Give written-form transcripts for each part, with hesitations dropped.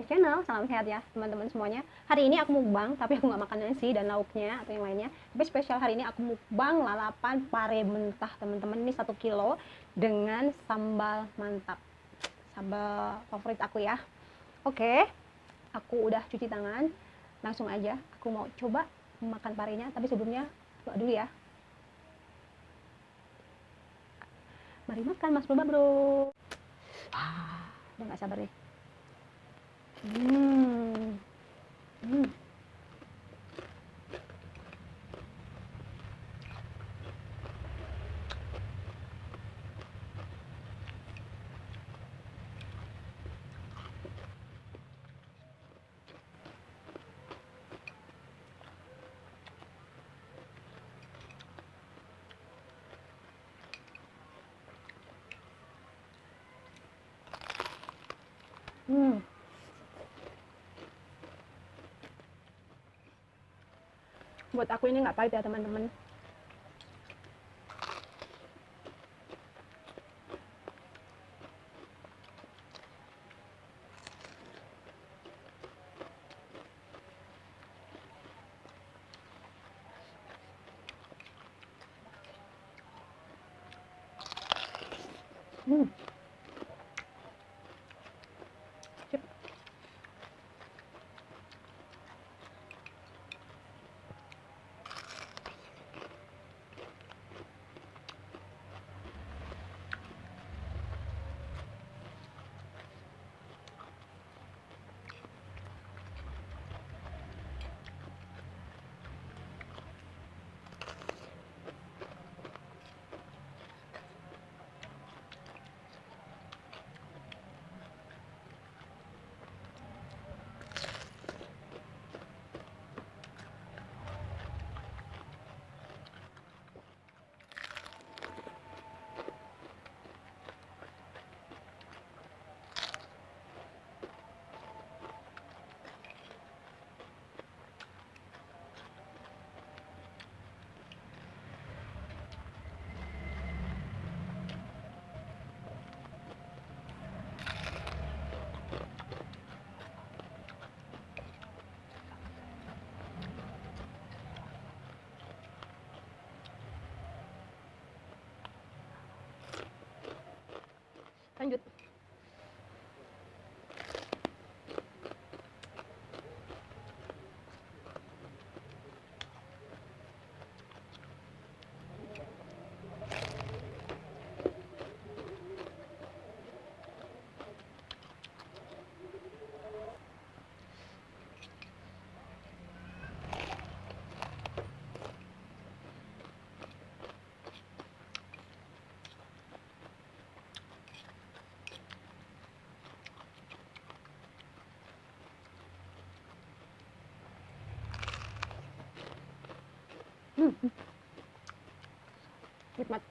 my channel. Salam sehat ya teman-teman semuanya. Hari ini aku mukbang, tapi aku nggak makan nasi dan lauknya atau yang lainnya. Tapi spesial hari ini aku mukbang lalapan pare mentah teman-teman. Ini 1 kilo dengan sambal mantap, sambal favorit aku ya. Oke, aku udah cuci tangan. Langsung aja aku mau coba makan parenya. Tapi sebelumnya doa dulu ya. Mari makan mas bro. Udah gak sabar nih. Hmm. Hmm. Buat aku ini nggak pahit ya teman-teman. Sip. Lanjut. Nikmat.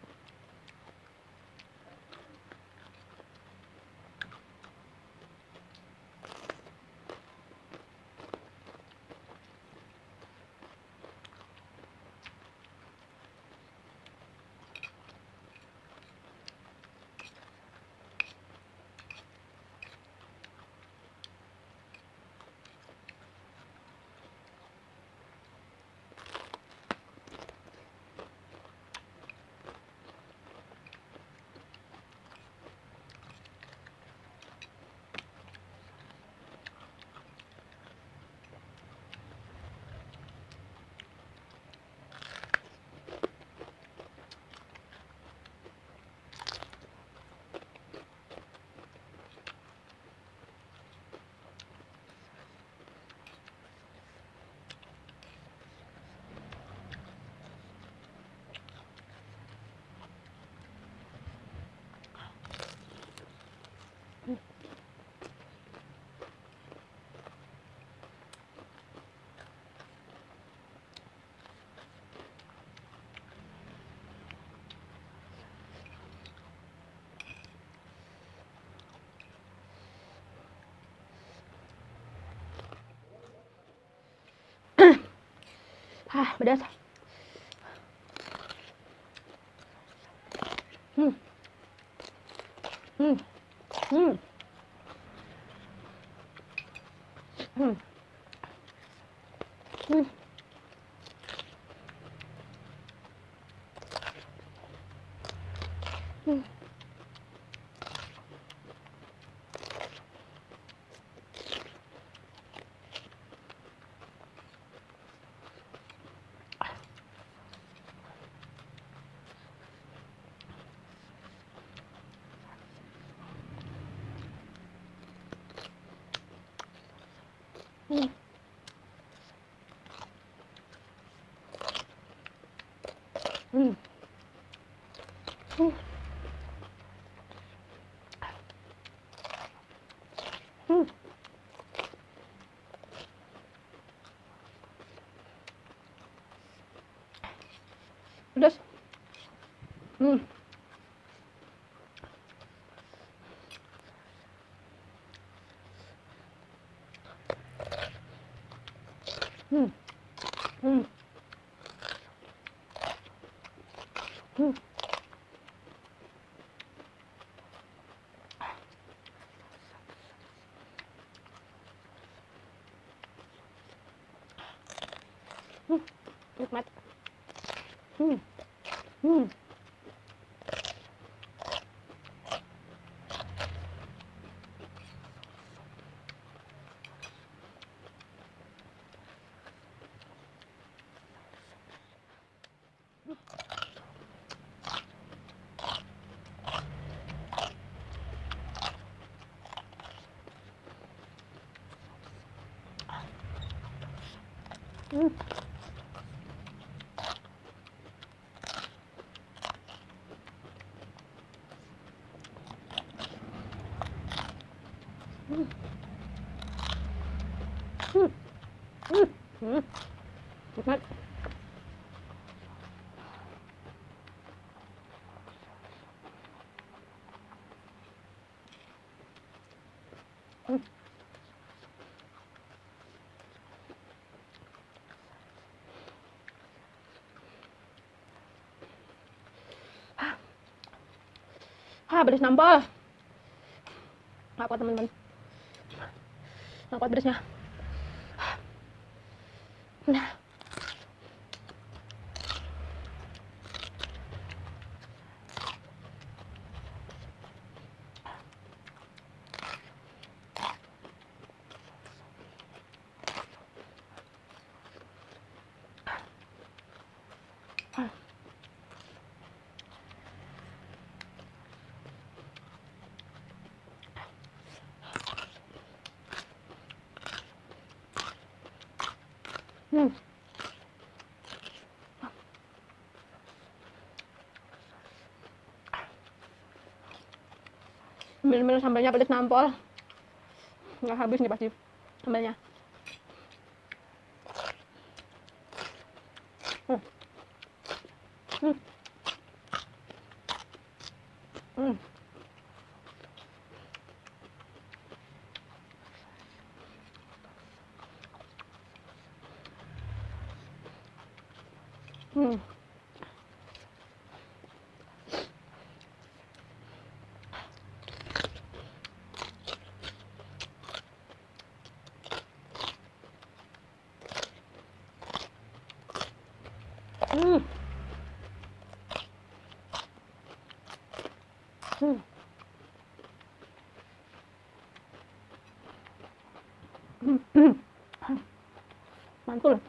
Pedas. Hmm. Hmm. Hmm. Hmm. Hmm. Hmm. Hmm. Hmm. Pedas. Hmm. Hmm. Hmm. Hmm. Hmm. Nikmat. Hmm. Hmm. Hmm. Hmm. Hmm. Hmm. Hmm. Nikmat. Hmm. Ah, pedas nampol. Nggak kuat teman-teman. Nggak kuat pedasnya. Nah. Hmm. Bener-bener sambalnya pedas nampol. Nggak habis nih pasti sambalnya. Hmm. Hmm. Hmm. Hmm. Hmm. Hmm. Hmm. Hmm. Mantul.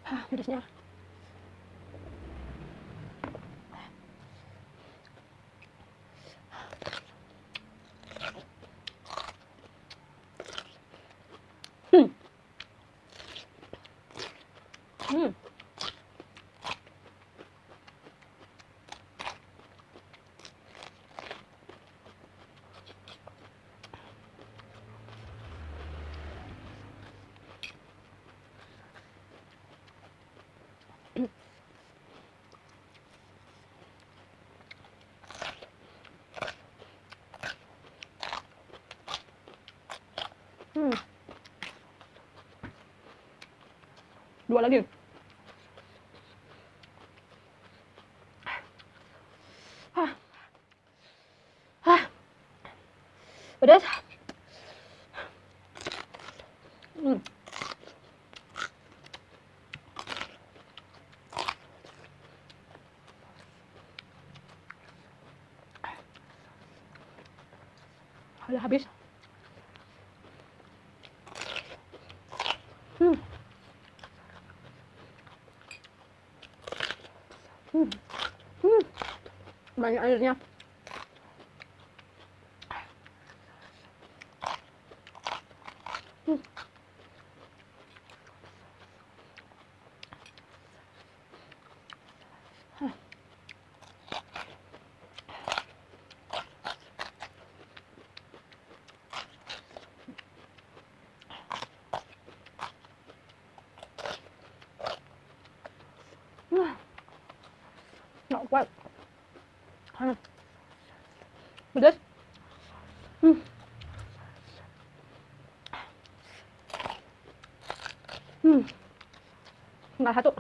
Ah, pedasnya. Hmm. Hmm. Hmm. Dua lagi. Ah. Pedas. Udah habis. Banyak airnya. Nggak kuat. Pedas. Nggak satu.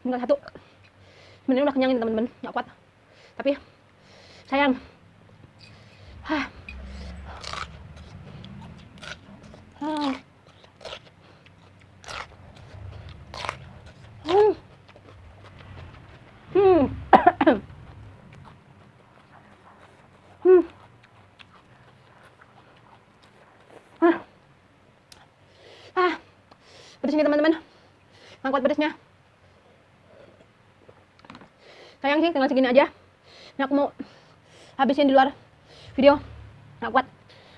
Nggak satu. Sebenarnya udah kenyang ini teman-teman, nggak kuat. Tapi sayang. Pedes nih teman-teman, nggak kuat pedesnya. Sayang sih, tinggal segini aja. Ini aku mau habisin di luar video, nggak kuat,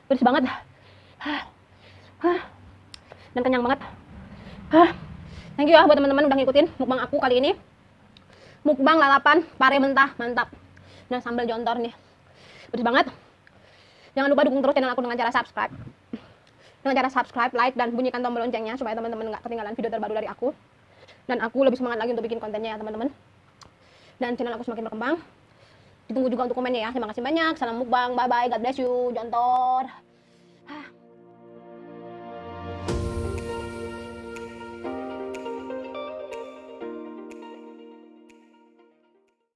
pedes banget dan kenyang banget. Thank you ya buat teman-teman udah ngikutin mukbang aku kali ini. Mukbang lalapan pare mentah, mantap. Nah, sambal jontor nih, pedes banget. Jangan lupa dukung terus channel aku dengan cara subscribe. Dengan cara subscribe, like, dan bunyikan tombol loncengnya supaya teman-teman nggak ketinggalan video terbaru dari aku. Dan aku lebih semangat lagi untuk bikin kontennya ya teman-teman. Dan channel aku semakin berkembang. Ditunggu juga untuk komennya ya. Terima kasih banyak. Salam mukbang. Bye-bye. God bless you. Jontor.